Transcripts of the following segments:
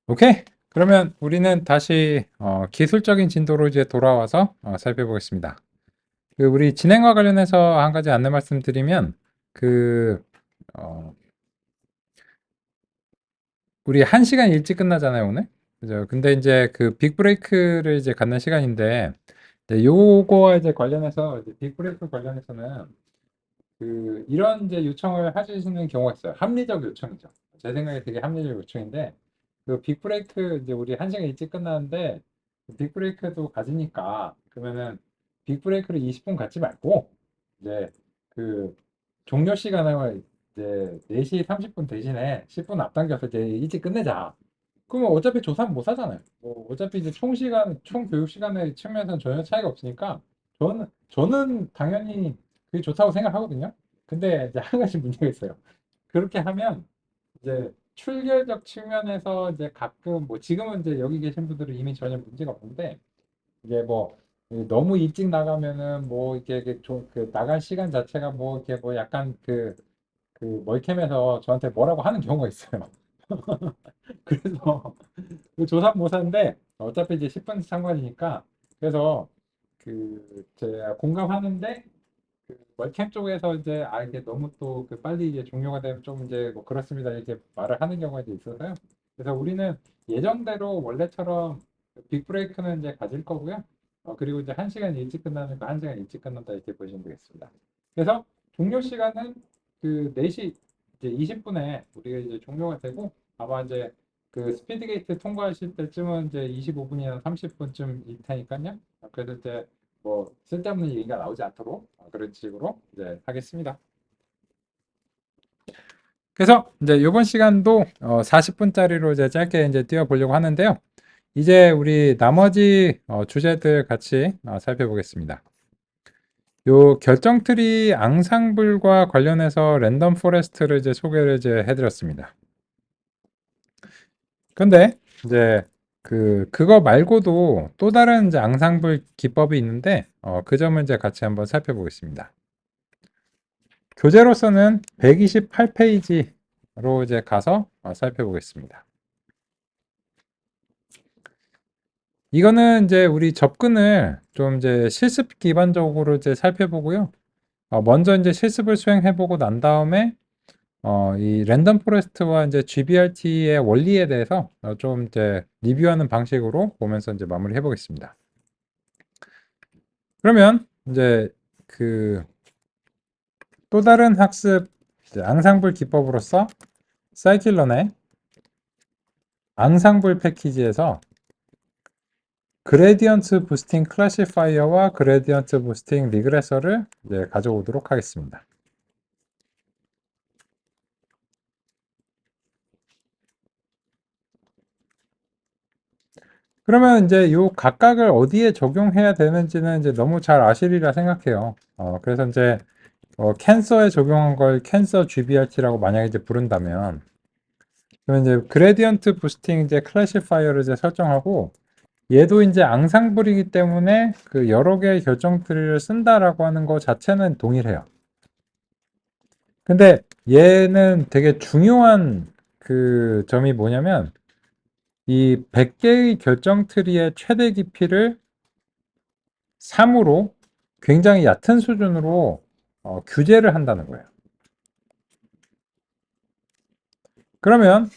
오케이. 그러면 우리는 다시 기술적인 진도로 이제 돌아와서 살펴보겠습니다. 우리 진행과 관련해서 한 가지 안내 말씀드리면 그 어, 우리 1시간 일찍 끝나잖아요, 오늘. 그죠? 근데 이제 그 빅브레이크를 이제 갖는 시간인데 이제 요거와 이제 관련해서 이제 빅브레이크 관련해서는 이런 이제 요청을 하시는 경우가 있어요. 합리적 요청이죠. 제 생각에 되게 합리적 요청인데 빅브레이크 이제 우리 1시간 일찍 끝나는데 빅브레이크도 가지니까 그러면은 빅브레이크를 20분 갖지 말고 이제 그 종료 시간을 이제 4시 30분 대신에 10분 앞당겨서 이제 일찍 끝내자. 그러면 어차피 조사는 못 하잖아요. 뭐 어차피 이제 총 시간, 총 교육 시간의 측면에서는 전혀 차이가 없으니까 저는 당연히 그게 좋다고 생각하거든요. 근데 이제 한 가지 문제가 있어요. 그렇게 하면 이제 출결적 측면에서 이제 가끔 뭐 지금은 이제 여기 계신 분들은 이미 전혀 문제가 없는데 이게 뭐 너무 일찍 나가면은 뭐 이게 좀그 나갈 시간 자체가 뭐 이렇게 뭐 약간 멀캠에서 저한테 뭐라고 하는 경우가 있어요. 그래서 조사 모사인데 어차피 이제 10분 참관이니까 그래서 제가 공감하는데 월캠 쪽에서 이제 이게 너무 또 빨리 이제 종료가 되면 좀 이제 뭐 그렇습니다 이렇게 말을 하는 경우가 이제 있어서요. 그래서 우리는 예정대로 원래처럼 빅브레이크는 이제 가질 거고요. 그리고 이제 1시간 일찍 끝나는 거 1시간 일찍 끝난다 이렇게 보시면 되겠습니다. 그래서 종료 시간은 4시 이제 20분에 우리가 이제 종료가 되고 아마 이제 스피드 게이트 통과하실 때쯤은 이제 25분이나 30분쯤일 테니까요. 그래서 이제 뭐 쓸데없는 얘기가 나오지 않도록 그런 식으로 이제 하겠습니다. 그래서 이제 이번 시간도 40분짜리로 이제 짧게 이제 뛰어보려고 하는데요. 이제 우리 나머지 주제들 같이 살펴보겠습니다. 요 결정트리 앙상블과 관련해서 랜덤 포레스트를 이제 소개를 이제 해드렸습니다. 근데 이제 그거 말고도 또 다른 이제 앙상블 기법이 있는데 그 점을 이제 같이 한번 살펴보겠습니다. 교재로서는 128페이지로 이제 가서 살펴보겠습니다. 이거는 이제 우리 접근을 좀 이제 실습 기반적으로 이제 살펴보고요. 먼저 이제 실습을 수행해보고 난 다음에 이 랜덤 포레스트와 이제 GBRT의 원리에 대해서 좀 이제 리뷰하는 방식으로 보면서 이제 마무리해 보겠습니다. 그러면 이제 그 또 다른 학습 앙상블 기법으로서 사이클런의 앙상블 패키지에서 그레디언트 부스팅 클래시파이어와 그레디언트 부스팅 리그레서를 이제 가져오도록 하겠습니다. 그러면 이제 요 각각을 어디에 적용해야 되는지는 이제 너무 잘 아시리라 생각해요. 그래서 이제 캔서에 적용한 걸 캔서 GBRT라고 만약에 이제 부른다면 그러면 이제 그레디언트 부스팅 이제 클래시파이어를 이제 설정하고 얘도 이제 앙상블이기 때문에 여러 개의 결정 트리를 쓴다라고 하는 거 자체는 동일해요. 근데 얘는 되게 중요한 점이 뭐냐면 이 100개의 결정 트리의 최대 깊이를 3으로 굉장히 얕은 수준으로 규제를 한다는 거예요. 그러면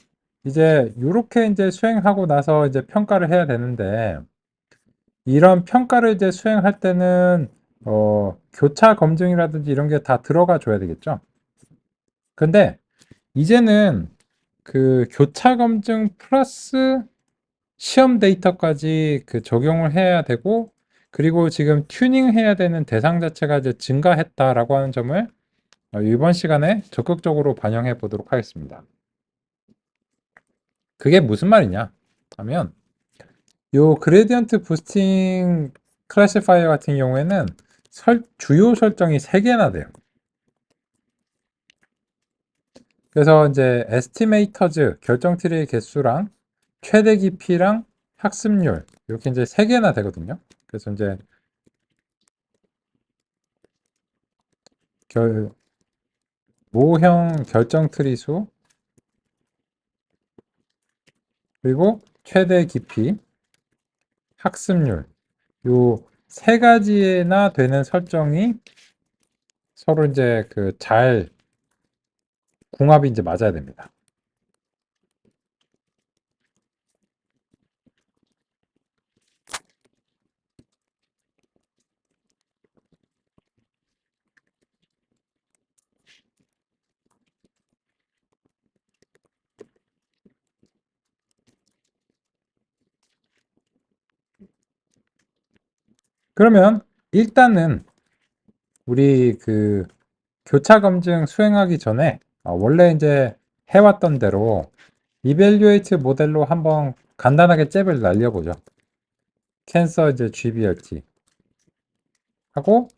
이제 이렇게 이제 수행하고 나서 이제 평가를 해야 되는데 이런 평가를 이제 수행할 때는 교차 검증이라든지 이런 게 다 들어가 줘야 되겠죠. 근데 이제는 교차 검증 플러스 시험 데이터까지 적용을 해야 되고 그리고 지금 튜닝해야 되는 대상 자체가 이제 증가했다라고 하는 점을 이번 시간에 적극적으로 반영해 보도록 하겠습니다. 그게 무슨 말이냐 하면 요 그레디언트 부스팅 클래시파이어 같은 경우에는 주요 설정이 3개나 돼요. 그래서 이제 에스티메이터즈 결정 트리의 개수랑 최대 깊이랑 학습률 이렇게 이제 3개나 되거든요. 그래서 이제 모형 결정 트리 수 그리고 최대 깊이, 학습률. 요 세 가지나 되는 설정이 서로 이제 그 잘 궁합이 이제 맞아야 됩니다. 그러면 일단은 우리 그 교차 검증 수행하기 전에 원래 이제 해왔던 대로 이벨리에이트 모델로 한번 간단하게 잽을 날려보죠. 캔서 이제 GBRT 하고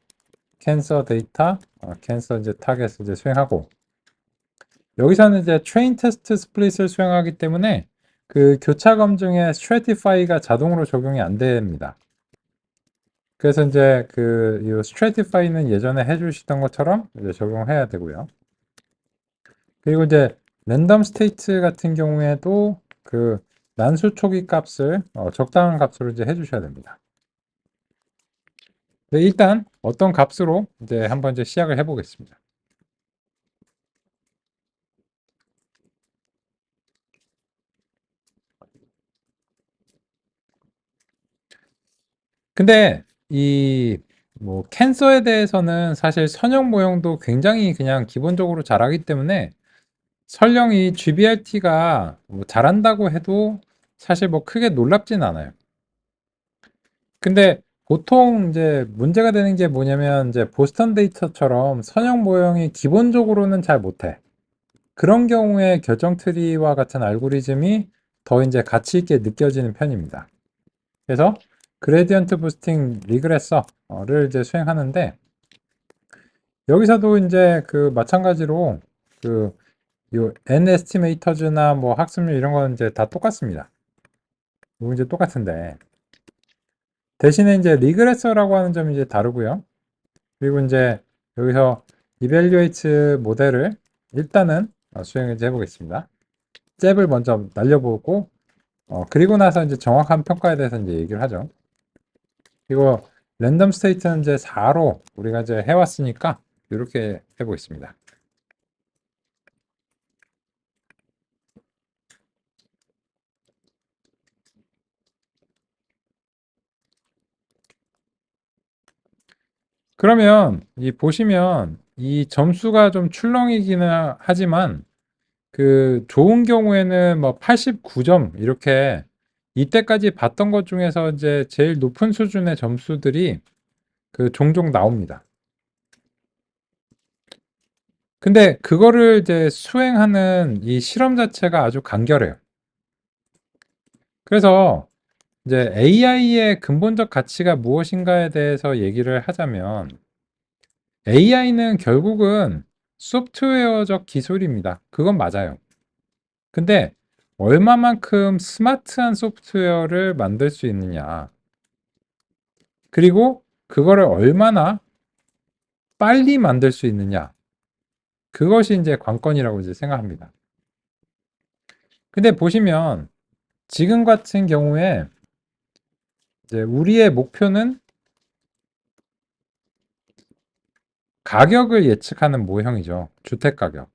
캔서 데이터, 캔서 이제 타겟 이제 수행하고 여기서는 이제 트레인 테스트 스플릿을 수행하기 때문에 그 교차 검증에 스트래티파이가 자동으로 적용이 안 됩니다. 그래서 이제 이 스트래티파이는 예전에 해주시던 것처럼 이제 적용해야 되고요. 그리고 이제 랜덤 스테이트 같은 경우에도 그 난수 초기 값을 적당한 값으로 이제 해주셔야 됩니다. 네, 일단 어떤 값으로 이제 한번 이제 시작을 해보겠습니다. 근데 이 뭐 캔서에 대해서는 사실 선형 모형도 굉장히 그냥 기본적으로 잘하기 때문에 설령 이 GBRT가 뭐 잘한다고 해도 사실 뭐 크게 놀랍진 않아요. 근데 보통 이제 문제가 되는 게 뭐냐면 이제 보스턴 데이터처럼 선형 모형이 기본적으로는 잘 못해. 그런 경우에 결정 트리와 같은 알고리즘이 더 이제 가치 있게 느껴지는 편입니다. 그래서 그레디언트 부스팅 리그레서를 이제 수행하는데 여기서도 이제 그 마찬가지로 그 요 N 에스티메이터즈나 뭐 학습률 이런 건 이제 다 똑같습니다. 이거 이제 똑같은데 대신에 이제 리그레서라고 하는 점이 이제 다르고요. 그리고 이제 여기서 이벨리에이트 모델을 일단은 수행을 이제 해보겠습니다. 잽을 먼저 날려보고 그리고 나서 이제 정확한 평가에 대해서 이제 얘기를 하죠. 그리고 랜덤 스테이트는 이제 4로 우리가 이제 해왔으니까 이렇게 해보겠습니다. 그러면 이 보시면 이 점수가 좀 출렁이기는 하지만 그 좋은 경우에는 뭐 89점 이렇게 이때까지 봤던 것 중에서 이제 제일 높은 수준의 점수들이 그 종종 나옵니다. 근데 그거를 이제 수행하는 이 실험 자체가 아주 간결해요. 그래서 이제 AI의 근본적 가치가 무엇인가에 대해서 얘기를 하자면 AI는 결국은 소프트웨어적 기술입니다. 그건 맞아요. 근데 얼마만큼 스마트한 소프트웨어를 만들 수 있느냐. 그리고 그거를 얼마나 빨리 만들 수 있느냐. 그것이 이제 관건이라고 이제 생각합니다. 근데 보시면 지금 같은 경우에 이제 우리의 목표는 가격을 예측하는 모형이죠. 주택 가격.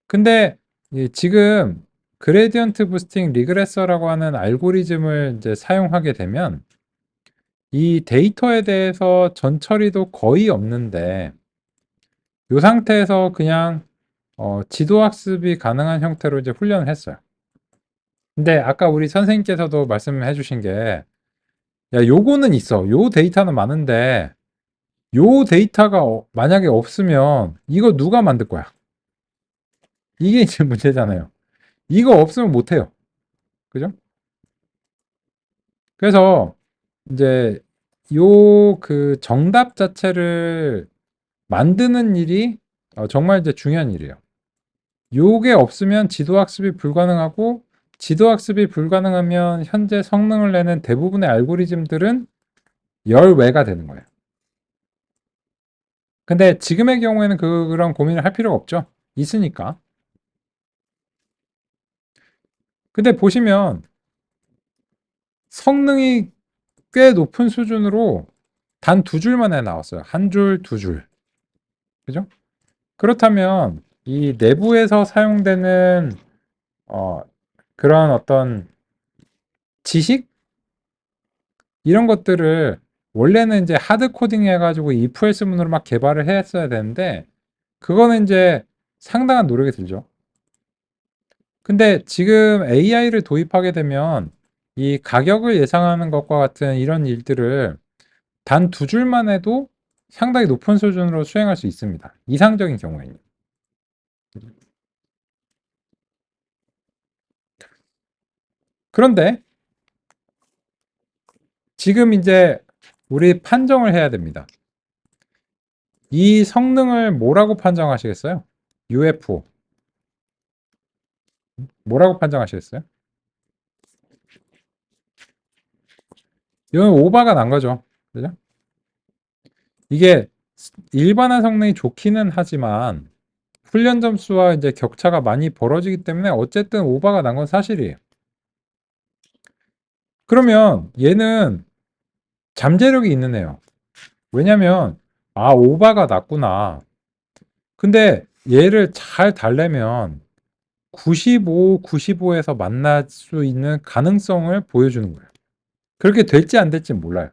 근데 지금 그레디언트 부스팅 리그레서라고 하는 알고리즘을 이제 사용하게 되면 이 데이터에 대해서 전처리도 거의 없는데 이 상태에서 그냥 지도 학습이 가능한 형태로 이제 훈련을 했어요. 근데 아까 우리 선생님께서도 말씀해 주신 게 야, 요거는 있어. 요 데이터는 많은데 요 데이터가 만약에 없으면 이거 누가 만들 거야? 이게 이제 문제잖아요. 이거 없으면 못 해요. 그죠? 그래서 이제 요 그 정답 자체를 만드는 일이 정말 이제 중요한 일이에요. 요게 없으면 지도 학습이 불가능하고 지도 학습이 불가능하면 현재 성능을 내는 대부분의 알고리즘들은 열외가 되는 거예요. 근데 지금의 경우에는 그런 고민을 할 필요가 없죠. 있으니까. 근데 보시면 성능이 꽤 높은 수준으로 단 두 줄 만에 나왔어요. 한 줄, 두 줄. 그죠? 그렇다면 이 내부에서 사용되는 어, 그런 어떤 지식 이런 것들을 원래는 이제 하드 코딩 해가지고 if else 문으로 막 개발을 했어야 되는데 그거는 이제 상당한 노력이 들죠. 근데 지금 AI를 도입하게 되면 이 가격을 예상하는 것과 같은 이런 일들을 단 두 줄만 해도 상당히 높은 수준으로 수행할 수 있습니다. 이상적인 경우에는. 그런데 지금 이제 우리 판정을 해야 됩니다. 이 성능을 뭐라고 판정하시겠어요? UFO. 뭐라고 판정하시겠어요? 이건 오바가 난 거죠. 그죠? 이게 일반화 성능이 좋기는 하지만 훈련 점수와 이제 격차가 많이 벌어지기 때문에 어쨌든 오바가 난 건 사실이에요. 그러면 얘는 잠재력이 있는 애요. 왜냐면 오바가 났구나. 근데 얘를 잘 달래면 95, 95에서 만날 수 있는 가능성을 보여주는 거예요. 그렇게 될지 안 될지 몰라요.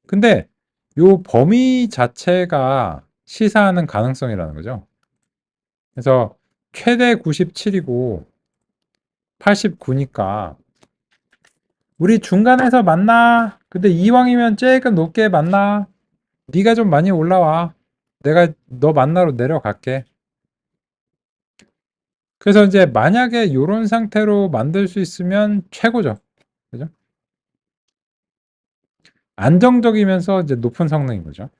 근데 요 범위 자체가 시사하는 가능성이라는 거죠. 그래서 최대 97이고 89니까 우리 중간에서 만나. 근데 이왕이면 조금 높게 만나. 네가 좀 많이 올라와. 내가 너 만나러 내려갈게. 그래서 이제 만약에 이런 상태로 만들 수 있으면 최고죠. 그죠? 안정적이면서 이제 높은 성능인 거죠.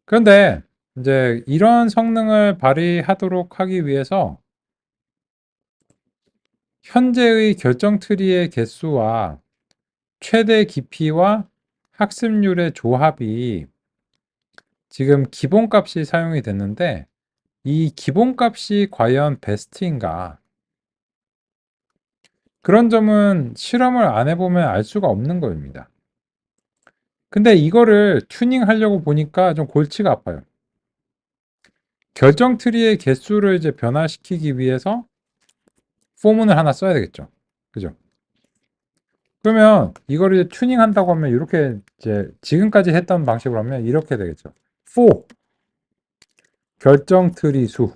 그런데 이제 이런 성능을 발휘하도록 하기 위해서 현재의 결정 트리의 개수와 최대 깊이와 학습률의 조합이 지금 기본값이 사용이 됐는데 이 기본값이 과연 베스트인가? 그런 점은 실험을 안 해보면 알 수가 없는 겁니다. 근데 이거를 튜닝하려고 보니까 좀 골치가 아파요. 결정 트리의 개수를 이제 변화시키기 위해서 포문을 하나 써야 되겠죠. 그죠? 그러면 이거를 튜닝한다고 하면 이렇게 이제 지금까지 했던 방식으로 하면 이렇게 되겠죠. for 결정 트리 수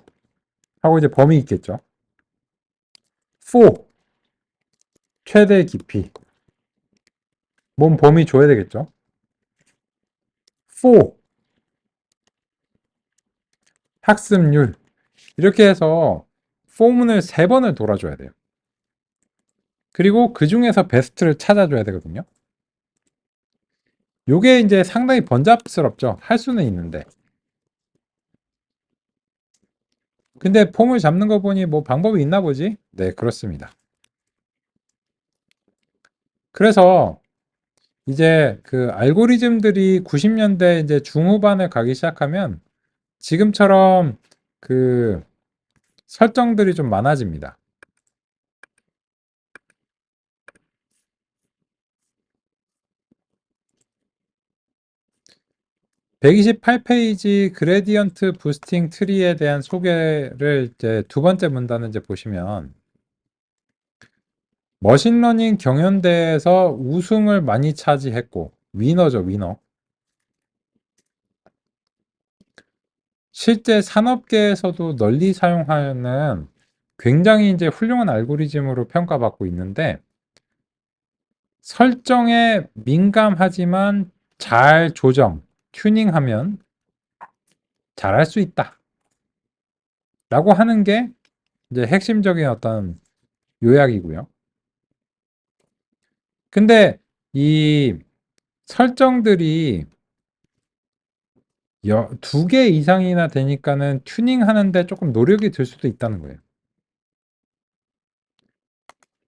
하고 이제 범위 있겠죠. for 최대 깊이 뭔 범위 줘야 되겠죠. for 학습률 이렇게 해서 포문을 세 번을 돌아줘야 돼요. 그리고 그 중에서 베스트를 찾아줘야 되거든요. 요게 이제 상당히 번잡스럽죠. 할 수는 있는데. 근데 폼을 잡는 거 보니 뭐 방법이 있나 보지? 네, 그렇습니다. 그래서 이제 그 알고리즘들이 90년대 이제 중후반에 가기 시작하면 지금처럼 그 설정들이 좀 많아집니다. 128페이지 그레디언트 부스팅 트리에 대한 소개를 이제 두 번째 문단을 이제 보시면 머신러닝 경연대회에서 우승을 많이 차지했고 위너죠, 위너. 실제 산업계에서도 널리 사용하는 굉장히 이제 훌륭한 알고리즘으로 평가받고 있는데 설정에 민감하지만 잘 조정, 튜닝하면 잘할 수 있다. 라고 하는 게 이제 핵심적인 어떤 요약이고요. 근데 이 설정들이 두 개 이상이나 되니까는 튜닝하는데 조금 노력이 들 수도 있다는 거예요.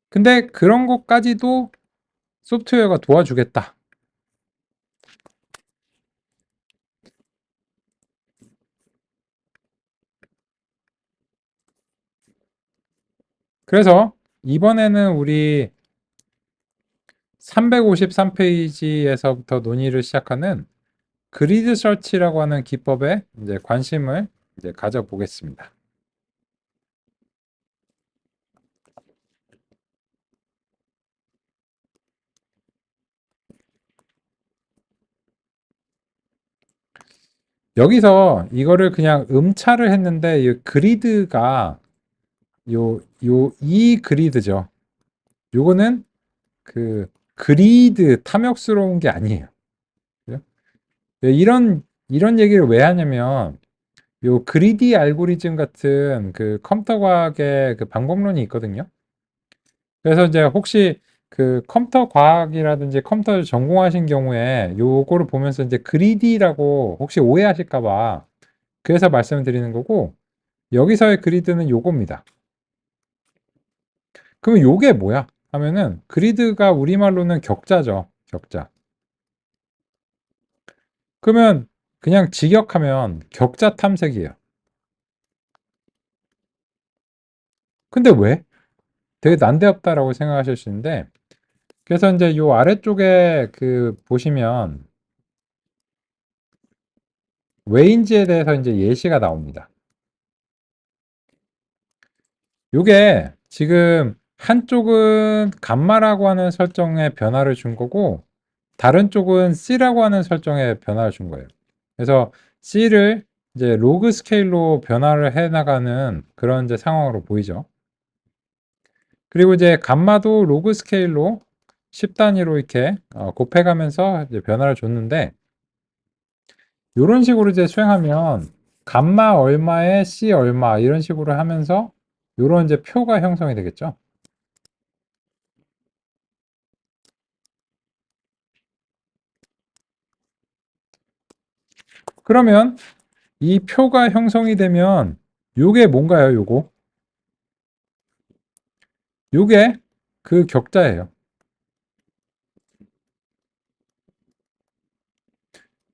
근데 그런 것까지도 소프트웨어가 도와주겠다. 그래서 이번에는 우리 353페이지에서부터 논의를 시작하는 그리드 서치라고 하는 기법에 이제 관심을 이제 가져보겠습니다. 여기서 이거를 그냥 음차를 했는데 이 그리드가 이 그리드죠. 요거는 그 그리드 탐욕스러운 게 아니에요. 그죠? 이런 얘기를 왜 하냐면 요 그리디 알고리즘 같은 그 컴퓨터 과학의 그 방법론이 있거든요. 그래서 이제 혹시 그 컴퓨터 과학이라든지 컴퓨터를 전공하신 경우에 요거를 보면서 이제 그리디라고 혹시 오해하실까 봐 그래서 말씀을 드리는 거고, 여기서의 그리드는 요겁니다. 그럼 요게 뭐야? 하면은 그리드가 우리말로는 격자죠. 격자. 그러면 그냥 직역하면 격자 탐색이에요. 근데 왜? 되게 난데없다라고 생각하실 수 있는데, 그래서 이제 요 아래쪽에 그 보시면 왜인지에 대해서 이제 예시가 나옵니다. 요게 지금 한쪽은 감마라고 하는 설정에 변화를 준 거고, 다른 쪽은 C라고 하는 설정에 변화를 준 거예요. 그래서 C를 이제 로그 스케일로 변화를 해 나가는 그런 이제 상황으로 보이죠. 그리고 이제 감마도 로그 스케일로 10단위로 이렇게 곱해가면서 이제 변화를 줬는데, 이런 식으로 이제 수행하면 감마 얼마에 C 얼마 이런 식으로 하면서 이런 이제 표가 형성이 되겠죠. 그러면 이 표가 형성이 되면 요게 뭔가요? 요게 그 격자예요.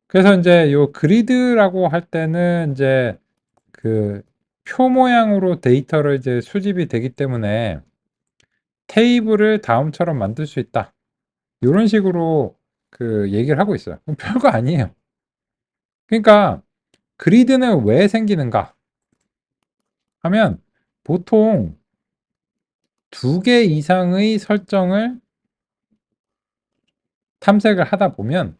그래서 이제 요 그리드라고 할 때는 이제 그 표 모양으로 데이터를 이제 수집이 되기 때문에 테이블을 다음처럼 만들 수 있다. 이런 식으로 그 얘기를 하고 있어요. 별거 아니에요. 그러니까 그리드는 왜 생기는가 하면 보통 두 개 이상의 설정을 탐색을 하다 보면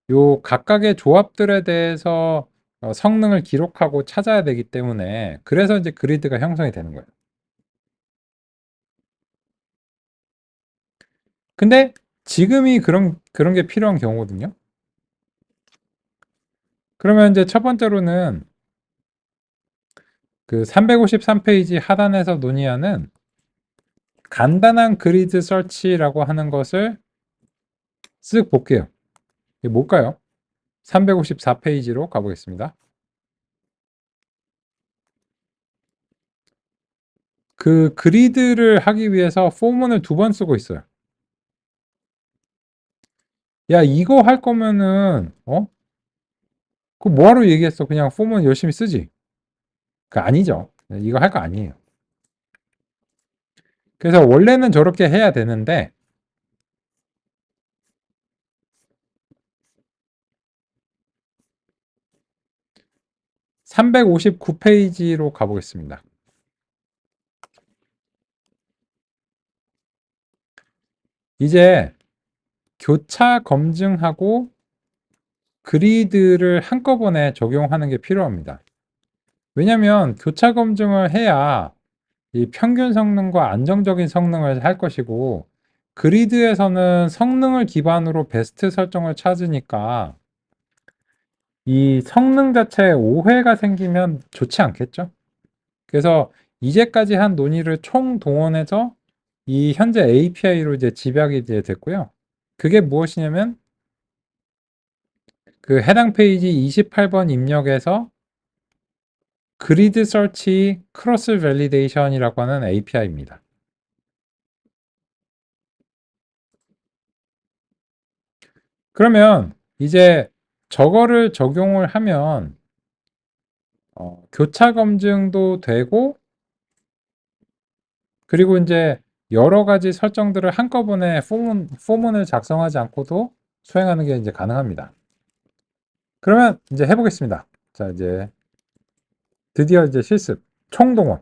요 각각의 조합들에 대해서 성능을 기록하고 찾아야 되기 때문에 그래서 이제 그리드가 형성이 되는 거예요. 근데 지금이 그런 게 필요한 경우거든요. 그러면 이제 첫 번째로는 그 353페이지 하단에서 논의하는 간단한 그리드 설치라고 하는 것을 쓱 볼게요. 이게 뭘까요? 354페이지로 가보겠습니다. 그 그리드를 하기 위해서 포문을 두 번 쓰고 있어요. 야, 이거 할 거면은, 그 뭐하러 얘기했어? 그냥 포문 열심히 쓰지. 그 아니죠. 이거 할 거 아니에요. 그래서 원래는 저렇게 해야 되는데, 359페이지로 가보겠습니다. 이제 교차 검증하고 그리드를 한꺼번에 적용하는 게 필요합니다. 왜냐하면 교차 검증을 해야 이 평균 성능과 안정적인 성능을 할 것이고, 그리드에서는 성능을 기반으로 베스트 설정을 찾으니까 이 성능 자체에 오해가 생기면 좋지 않겠죠? 그래서 이제까지 한 논의를 총동원해서 이 현재 API로 이제 집약이 이제 됐고요. 그게 무엇이냐면 그 해당 페이지 28번 입력에서 그리드 서치 크로스 밸리데이션이라고 하는 API입니다. 그러면 이제 저거를 적용을 하면 교차 검증도 되고 그리고 이제 여러 가지 설정들을 한꺼번에 포문을 작성하지 않고도 수행하는 게 이제 가능합니다. 그러면 이제 해보겠습니다. 자, 이제 드디어 이제 실습, 총동원.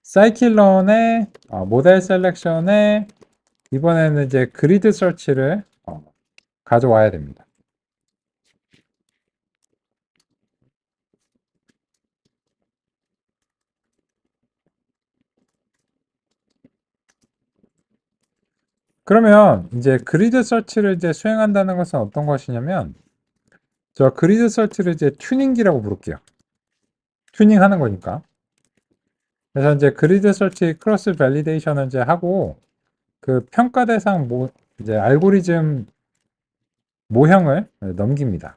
사이클런의 모델 셀렉션에 이번에는 이제 그리드 서치를 가져와야 됩니다. 그러면 이제 그리드 서치를 이제 수행한다는 것은 어떤 것이냐면, 저 그리드 서치를 이제 튜닝기라고 부를게요. 튜닝하는 거니까. 그래서 이제 그리드 서치 크로스 밸리데이션을 이제 하고, 그 평가 대상 이제 알고리즘 모형을 넘깁니다.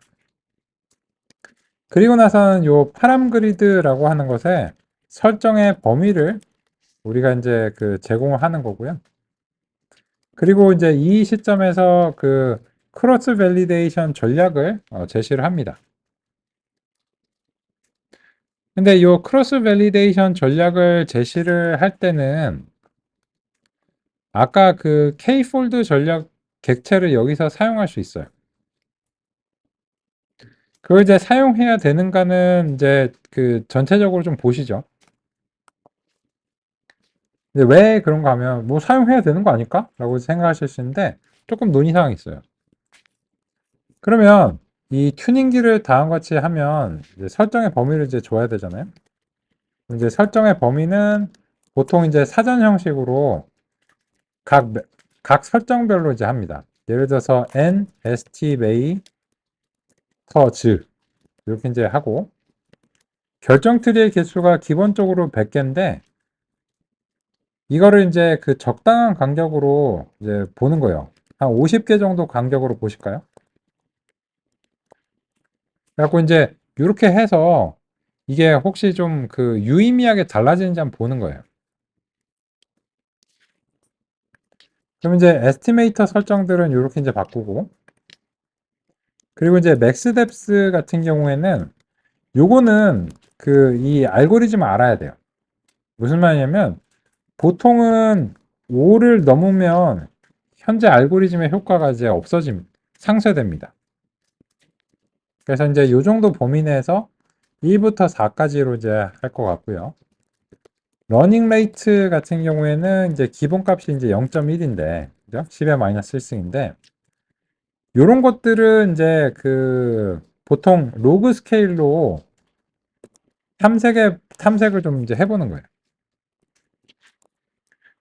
그리고 나서는 요 파람 그리드라고 하는 것에 설정의 범위를 우리가 이제 그 제공을 하는 거고요. 그리고 이제 이 시점에서 그 크로스 밸리데이션 전략을 제시를 합니다. 근데 이 크로스 밸리데이션 전략을 제시를 할 때는 아까 그 K폴드 전략 객체를 여기서 사용할 수 있어요. 그걸 이제 사용해야 되는가는 이제 그 전체적으로 좀 보시죠. 근데 왜 그런가 하면 뭐 사용해야 되는 거 아닐까? 라고 생각하실 수 있는데 조금 논의사항이 있어요. 그러면 이 튜닝기를 다음과 같이 하면 이제 설정의 범위를 이제 줘야 되잖아요. 이제 설정의 범위는 보통 이제 사전 형식으로 각, 각 설정별로 이제 합니다. 예를 들어서 n, estimate, 즈 이렇게 이제 하고 결정 트리의 개수가 기본적으로 100개인데 이거를 이제 그 적당한 간격으로 이제 보는 거예요. 한 50개 정도 간격으로 보실까요? 그래갖고 이제 이렇게 해서 이게 혹시 좀 그 유의미하게 달라지는지 한번 보는 거예요. 그럼 이제 에스티메이터 설정들은 이렇게 이제 바꾸고 그리고 이제 맥스 뎁스 같은 경우에는 요거는 그 이 알고리즘을 알아야 돼요. 무슨 말이냐면 보통은 5를 넘으면 현재 알고리즘의 효과가 이제 상쇄됩니다. 그래서 이제 요 정도 범위 내에서 1부터 4까지로 이제 할 것 같고요. 러닝 레이트 같은 경우에는 이제 기본값이 이제 0.1인데, 그죠? 10의 마이너스 1승인데, 요런 것들은 이제 그 보통 로그 스케일로 탐색을 좀 이제 해보는 거예요.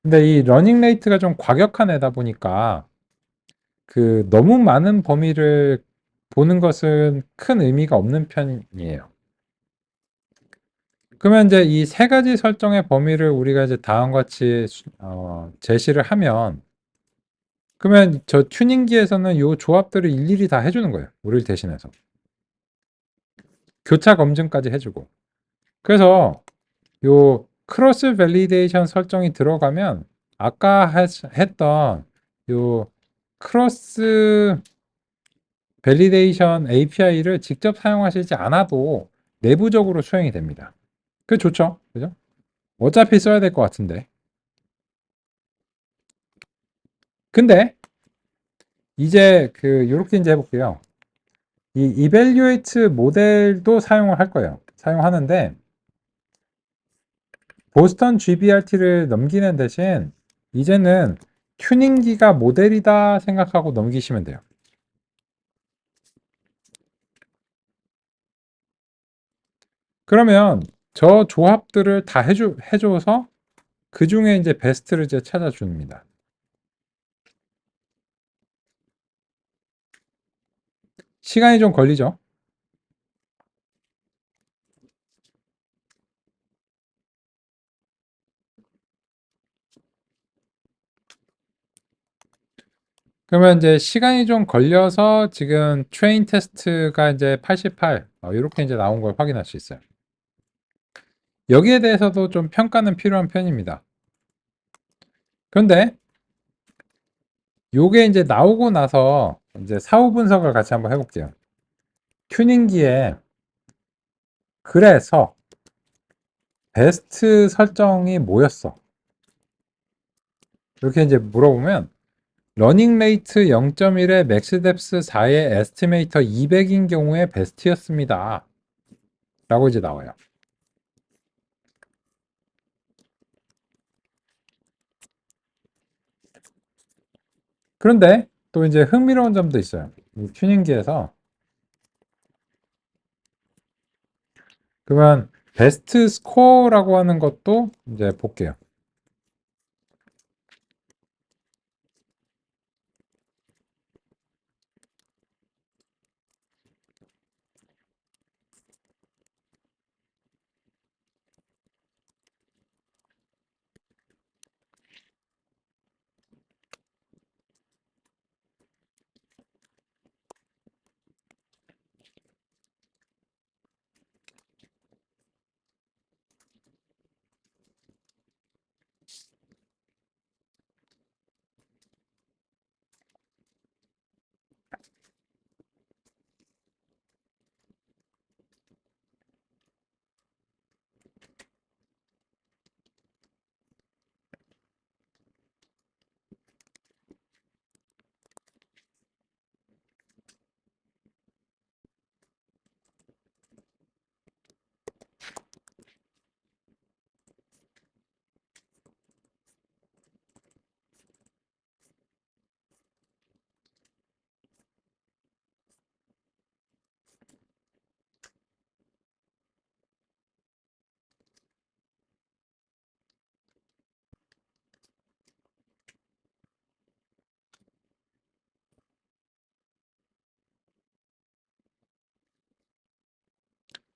근데 이 러닝 레이트가 좀 과격한 애다 보니까 그 너무 많은 범위를 보는 것은 큰 의미가 없는 편이에요. 그러면 이제 이 세 가지 설정의 범위를 우리가 이제 다음과 같이 제시를 하면 그러면 저 튜닝기에서는 이 조합들을 일일이 다 해주는 거예요. 우리를 대신해서. 교차 검증까지 해주고. 그래서 요 크로스 밸리데이션 설정이 들어가면 아까 했던 요 크로스 밸리데이션 API를 직접 사용하시지 않아도 내부적으로 수행이 됩니다. 그게 좋죠. 그죠? 어차피 써야 될 것 같은데. 근데 이제 그 요렇게 이제 해볼게요. 이 evaluate 모델도 사용을 할 거예요. 사용하는데 보스턴 GBRT를 넘기는 대신 이제는 튜닝기가 모델이다 생각하고 넘기시면 돼요. 그러면 저 조합들을 다 해줘서 그 중에 이제 베스트를 이제 찾아줍니다. 시간이 좀 걸리죠. 그러면 이제 시간이 좀 걸려서 지금 트레인 테스트가 이제 88 이렇게 이제 나온 걸 확인할 수 있어요. 여기에 대해서도 좀 평가는 필요한 편입니다. 그런데 요게 이제 나오고 나서 이제 사후 분석을 같이 한번 해볼게요. 튜닝기에 그래서 베스트 설정이 뭐였어? 이렇게 이제 물어보면 러닝 레이트 0.1에 맥스 뎁스 4에 에스티메이터 200인 경우에 베스트였습니다. 라고 이제 나와요. 그런데 또 이제 흥미로운 점도 있어요. 이 튜닝기에서. 그러면 베스트 스코어라고 하는 것도 이제 볼게요.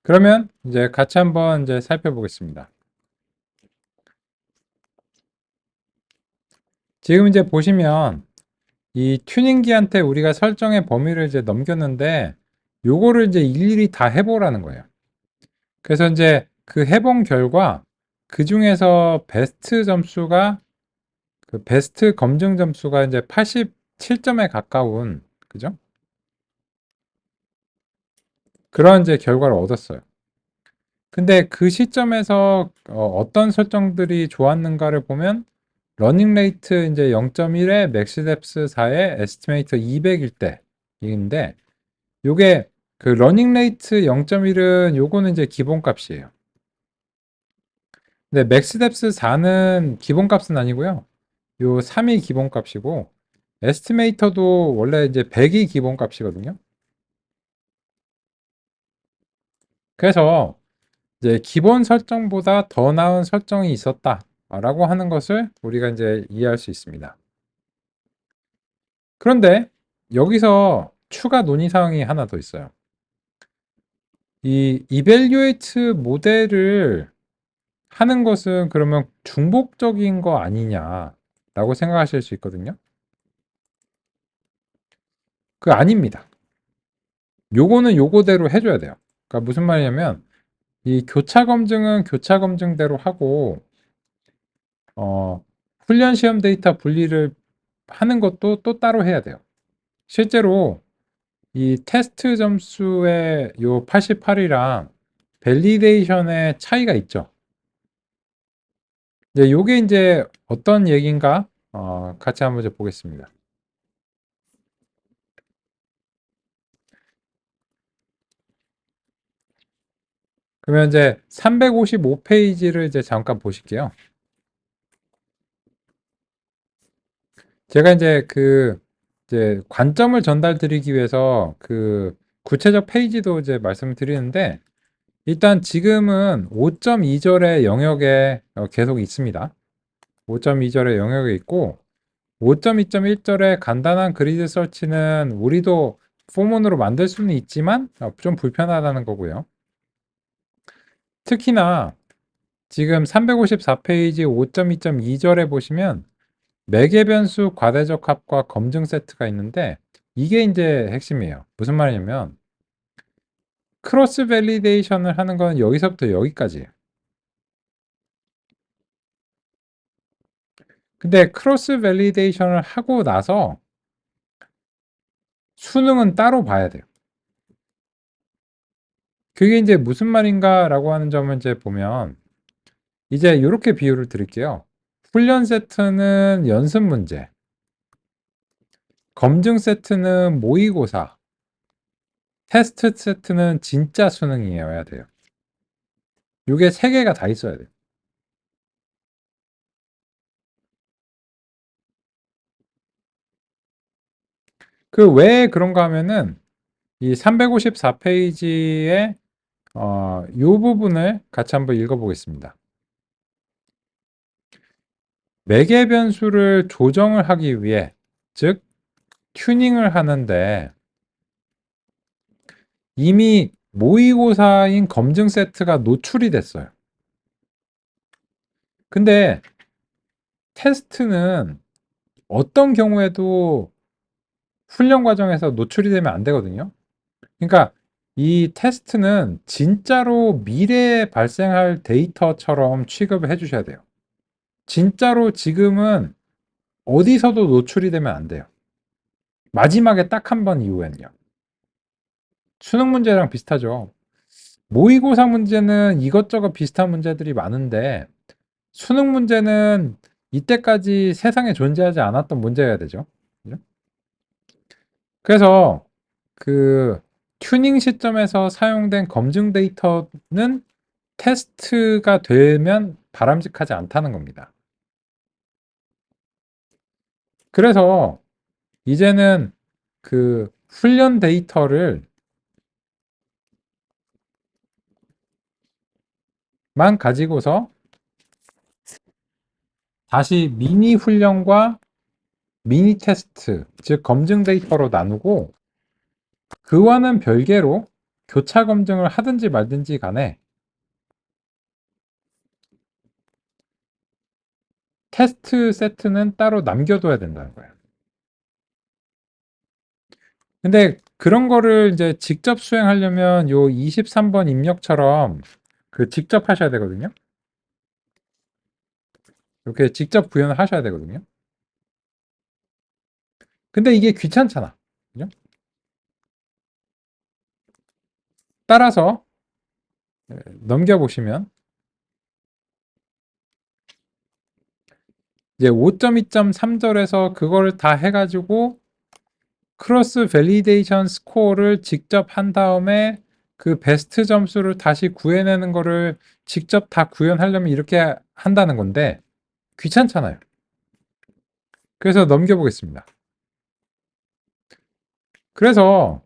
그러면 이제 같이 한번 이제 살펴보겠습니다. 지금 이제 보시면 이 튜닝기한테 우리가 설정의 범위를 이제 넘겼는데 요거를 이제 일일이 다 해보라는 거예요. 그래서 이제 그 해본 결과 그 중에서 베스트 점수가 그 베스트 검증 점수가 이제 87점에 가까운 그죠? 그런 이제 결과를 얻었어요. 근데 그 시점에서 어떤 설정들이 좋았는가를 보면 러닝 레이트 이제 0.1에 맥스 뎁스 4에 에스티메이터 200일 때인데 요게 그 러닝 레이트 0.1은 요거는 이제 기본값이에요. 근데 맥스 뎁스 4는 기본값은 아니고요. 요 3이 기본값이고 에스티메이터도 원래 이제 100이 기본값이거든요. 그래서 이제 기본 설정보다 더 나은 설정이 있었다라고 하는 것을 우리가 이제 이해할 수 있습니다. 그런데 여기서 추가 논의 사항이 하나 더 있어요. 이 이벨류에이트 모델을 하는 것은 그러면 중복적인 거 아니냐라고 생각하실 수 있거든요. 그 아닙니다. 요거는 요거대로 해줘야 돼요. 그러니까 무슨 말이냐면 이 교차 검증은 교차 검증대로 하고 훈련 시험 데이터 분리를 하는 것도 또 따로 해야 돼요. 실제로 이 테스트 점수의 요 88이랑 밸리데이션의 차이가 있죠. 이제 요게 이제 어떤 얘기인가 같이 한번 이제 보겠습니다. 그러면 이제 355페이지를 이제 잠깐 보실게요. 제가 이제 그 이제 관점을 전달 드리기 위해서 그 구체적 페이지도 이제 말씀을 드리는데 일단 지금은 5.2절의 영역에 계속 있습니다. 5.2절의 영역에 있고 5.2.1절의 간단한 그리드 설치는 우리도 포문으로 만들 수는 있지만 좀 불편하다는 거고요. 특히나 지금 354페이지 5.2.2절에 보시면 매개 변수 과대적 합과 검증 세트가 있는데 이게 이제 핵심이에요. 무슨 말이냐면 크로스 밸리데이션을 하는 건 여기서부터 여기까지예요. 근데 크로스 밸리데이션을 하고 나서 수능은 따로 봐야 돼요. 그게 이제 무슨 말인가라고 하는 점을 이제 보면 이제 이렇게 비유를 드릴게요. 훈련 세트는 연습 문제, 검증 세트는 모의고사, 테스트 세트는 진짜 수능이어야 돼요. 이게 세 개가 다 있어야 돼요. 그 왜 그런가 하면은 이 354페이지의 이 부분을 같이 한번 읽어보겠습니다. 매개 변수를 조정을 하기 위해, 즉 튜닝을 하는데 이미 모의고사인 검증 세트가 노출이 됐어요. 근데 테스트는 어떤 경우에도 훈련 과정에서 노출이 되면 안 되거든요. 그러니까 이 테스트는 진짜로 미래에 발생할 데이터처럼 취급을 해 주셔야 돼요. 진짜로 지금은 어디서도 노출이 되면 안 돼요. 마지막에 딱 한 번 이후에는요. 수능 문제랑 비슷하죠. 모의고사 문제는 이것저것 비슷한 문제들이 많은데 수능 문제는 이때까지 세상에 존재하지 않았던 문제여야 되죠. 그죠? 그래서 그 튜닝 시점에서 사용된 검증 데이터는 테스트가 되면 바람직하지 않다는 겁니다. 그래서 이제는 그 훈련 데이터를 만 가지고서 다시 미니 훈련과 미니 테스트, 즉 검증 데이터로 나누고 그와는 별개로 교차 검증을 하든지 말든지 간에 테스트 세트는 따로 남겨둬야 된다는 거예요. 근데 그런 거를 이제 직접 수행하려면 요 23번 입력처럼 그 직접 하셔야 되거든요. 이렇게 직접 구현을 하셔야 되거든요. 근데 이게 귀찮잖아. 그죠? 따라서 넘겨보시면 이제 5.2.3절에서 그거를 다 해가지고 크로스 밸리데이션 스코어를 직접 한 다음에 그 베스트 점수를 다시 구해내는 거를 직접 다 구현하려면 이렇게 한다는 건데 귀찮잖아요. 그래서 넘겨보겠습니다. 그래서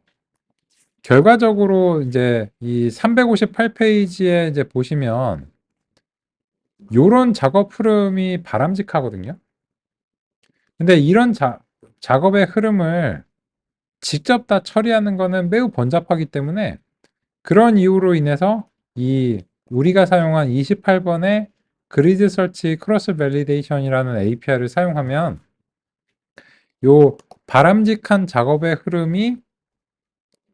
결과적으로 이제 이 358페이지에 이제 보시면 요런 작업 흐름이 바람직하거든요. 근데 이런 작업의 흐름을 직접 다 처리하는 거는 매우 번잡하기 때문에 그런 이유로 인해서 이 우리가 사용한 28번의 그리드 설치 크로스 밸리데이션이라는 API를 사용하면 요 바람직한 작업의 흐름이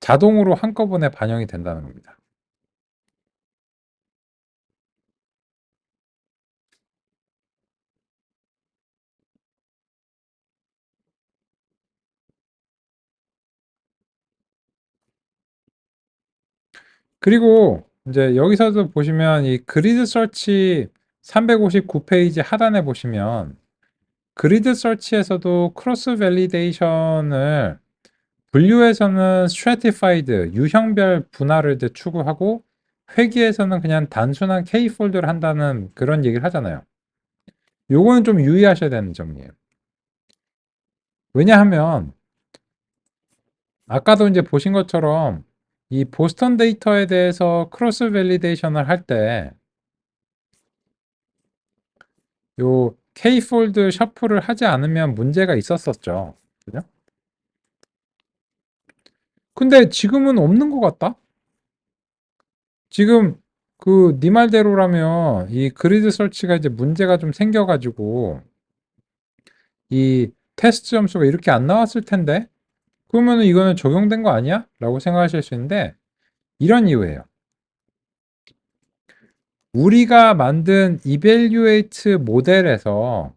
자동으로 한꺼번에 반영이 된다는 겁니다. 그리고 이제 여기서도 보시면 이 그리드 설치 359페이지 하단에 보시면 그리드 설치에서도 크로스 밸리데이션을 분류에서는 stratified 유형별 분할을 이제 추구하고 회귀에서는 그냥 단순한 K 폴드를 한다는 그런 얘기를 하잖아요. 요거는 좀 유의하셔야 되는 점이에요. 왜냐하면 아까도 이제 보신 것처럼 이 보스턴 데이터에 대해서 크로스 밸리데이션을 할 때 요 K 폴드 셔플을 하지 않으면 문제가 있었었죠. 그죠? 근데 지금은 없는 것 같다? 지금 그 네 말대로라면 이 그리드 설치가 이제 문제가 좀 생겨가지고 이 테스트 점수가 이렇게 안 나왔을 텐데 그러면은 이거는 적용된 거 아니야? 라고 생각하실 수 있는데 이런 이유예요. 우리가 만든 이벨류에이트 모델에서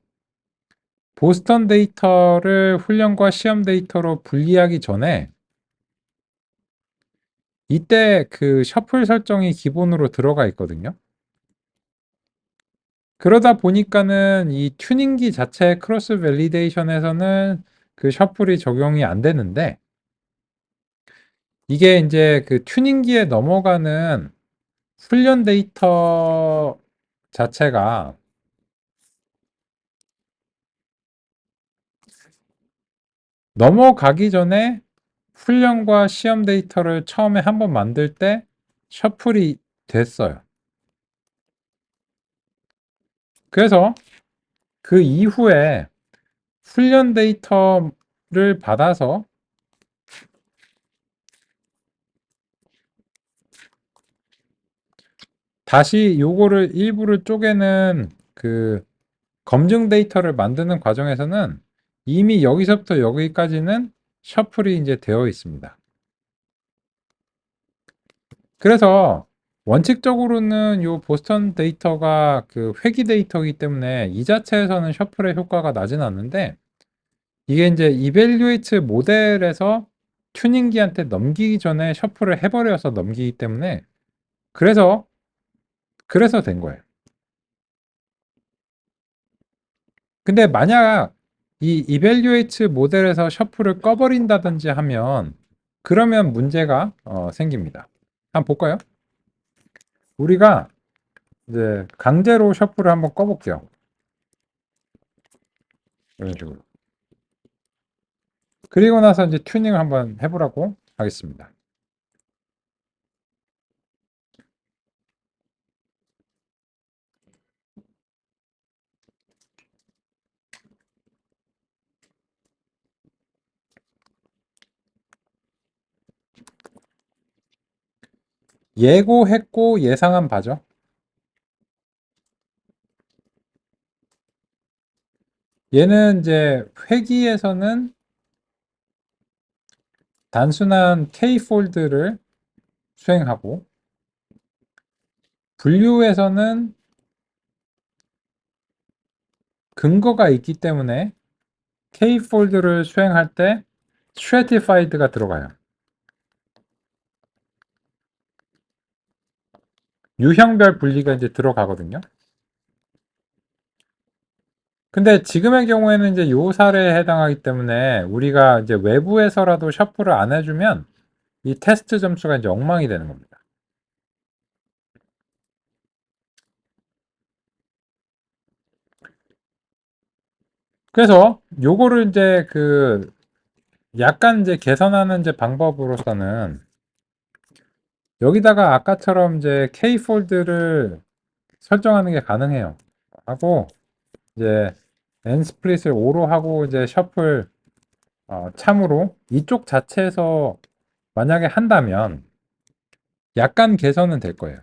보스턴 데이터를 훈련과 시험 데이터로 분리하기 전에 이때 그 셔플 설정이 기본으로 들어가 있거든요. 그러다 보니까는 이 튜닝기 자체 크로스 밸리데이션에서는 그 셔플이 적용이 안 되는데, 이게 이제 그 튜닝기에 넘어가는 훈련 데이터 자체가 넘어가기 전에 훈련과 시험 데이터를 처음에 한번 만들 때 셔플이 됐어요. 그래서 그 이후에 훈련 데이터를 받아서 다시 요거를 일부를 쪼개는 그 검증 데이터를 만드는 과정에서는 이미 여기서부터 여기까지는 셔플이 이제 되어 있습니다. 그래서 원칙적으로는 요 보스턴 데이터가 그 회귀 데이터이기 때문에 이 자체에서는 셔플의 효과가 나진 않는데, 이게 이제 이벨류에이트 모델에서 튜닝기한테 넘기기 전에 셔플을 해버려서 넘기기 때문에 그래서 된 거예요. 근데 만약 이 이벨류에이트 모델에서 셔플을 꺼버린다든지 하면 그러면 문제가 생깁니다. 한번 볼까요? 우리가 이제 강제로 셔플을 한번 꺼볼게요. 이런 식으로. 그리고 나서 이제 튜닝을 한번 해보라고 하겠습니다. 예고했고 예상한 바죠. 얘는 이제 회귀에서는 단순한 K 폴드를 수행하고, 분류에서는 근거가 있기 때문에 K 폴드를 수행할 때 stratified가 들어가요. 유형별 분리가 이제 들어가거든요. 근데 지금의 경우에는 이제 요 사례에 해당하기 때문에 우리가 이제 외부에서라도 셔플을 안 해주면 이 테스트 점수가 이제 엉망이 되는 겁니다. 그래서 요거를 이제 그 약간 이제 개선하는 이제 방법으로서는 여기다가 아까처럼 이제 K 폴드를 설정하는 게 가능해요. 하고 이제 N 스플릿을 5로 하고 이제 셔플 참으로 이쪽 자체에서 만약에 한다면 약간 개선은 될 거예요.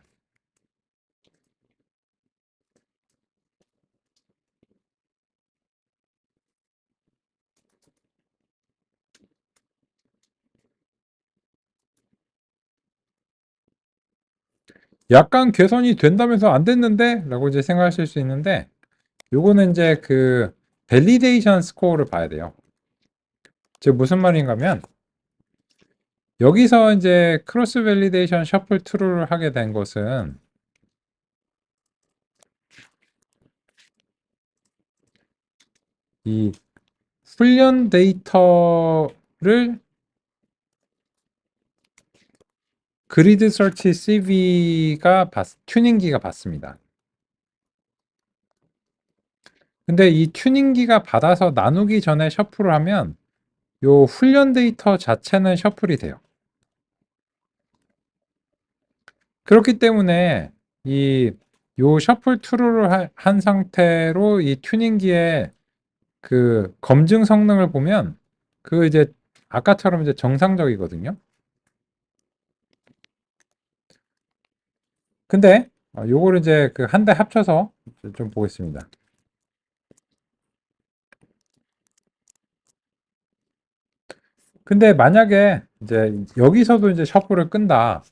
약간 개선이 된다면서 안 됐는데? 라고 이제 생각하실 수 있는데, 요거는 이제 그 밸리데이션 스코어를 봐야 돼요. 즉 무슨 말인가 하면 여기서 이제 크로스 밸리데이션 셔플 트루를 하게 된 것은 이 훈련 데이터를 그리드 설치 CV가 튜닝기가 받습니다. 근데 이 튜닝기가 받아서 나누기 전에 셔플을 하면 요 훈련 데이터 자체는 셔플이 돼요. 그렇기 때문에 이 요 셔플 트루를 한 상태로 이 튜닝기의 그 검증 성능을 보면 그 이제 아까처럼 이제 정상적이거든요. 근데 요거를 이제 그 한 대 합쳐서 좀 보겠습니다. 근데 만약에 이제 여기서도 이제 셔플을 끈다.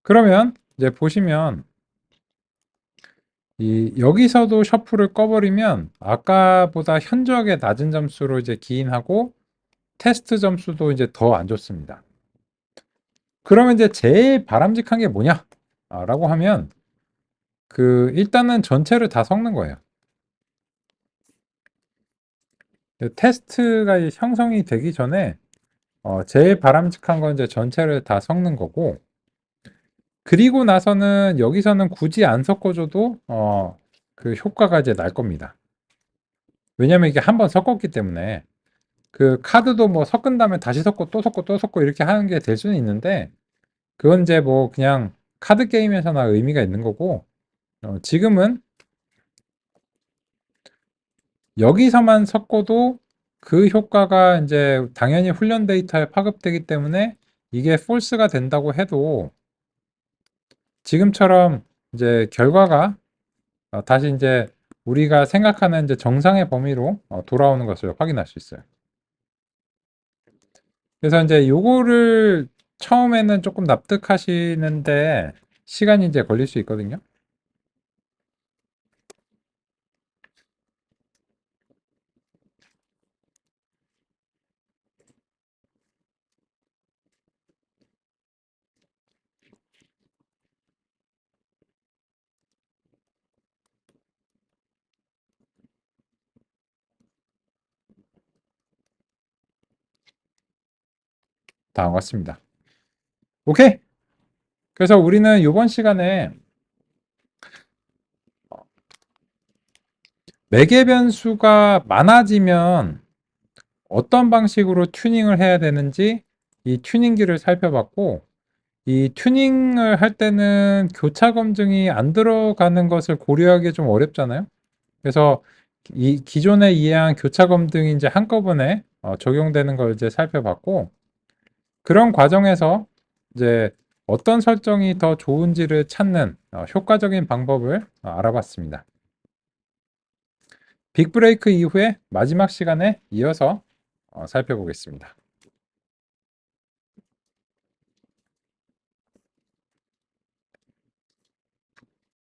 그러면 이제 보시면 여기서도 셔플을 꺼버리면 아까보다 현저하게 낮은 점수로 이제 기인하고 테스트 점수도 이제 더 안 좋습니다. 그러면 이제 제일 바람직한 게 뭐냐? 라고 하면 일단은 전체를 다 섞는 거예요. 테스트가 형성이 되기 전에 제일 바람직한 건 이제 전체를 다 섞는 거고, 그리고 나서는 여기서는 굳이 안 섞어줘도 그 효과가 이제 날 겁니다. 왜냐면 이게 한번 섞었기 때문에 그 카드도 뭐 섞은 다음에 다시 섞고 또 섞고 또 섞고 이렇게 하는 게 될 수는 있는데, 그건 이제 뭐 그냥 카드 게임에서나 의미가 있는 거고, 지금은 여기서만 섞어도 그 효과가 이제 당연히 훈련 데이터에 파급되기 때문에 이게 폴스가 된다고 해도 지금처럼 이제 결과가 다시 이제 우리가 생각하는 이제 정상의 범위로 돌아오는 것을 확인할 수 있어요. 그래서 이제 요거를 처음에는 조금 납득하시는데 시간이 이제 걸릴 수 있거든요. 다 왔습니다. 오케이. 그래서 우리는 이번 시간에 매개 변수가 많아지면 어떤 방식으로 튜닝을 해야 되는지 이 튜닝기를 살펴봤고, 이 튜닝을 할 때는 교차 검증이 안 들어가는 것을 고려하기 좀 어렵잖아요. 그래서 이 기존에 이해한 교차 검증이 이제 한꺼번에 적용되는 걸 이제 살펴봤고, 그런 과정에서 이제 어떤 설정이 더 좋은지를 찾는 효과적인 방법을 알아봤습니다. 빅브레이크 이후에 마지막 시간에 이어서 살펴보겠습니다.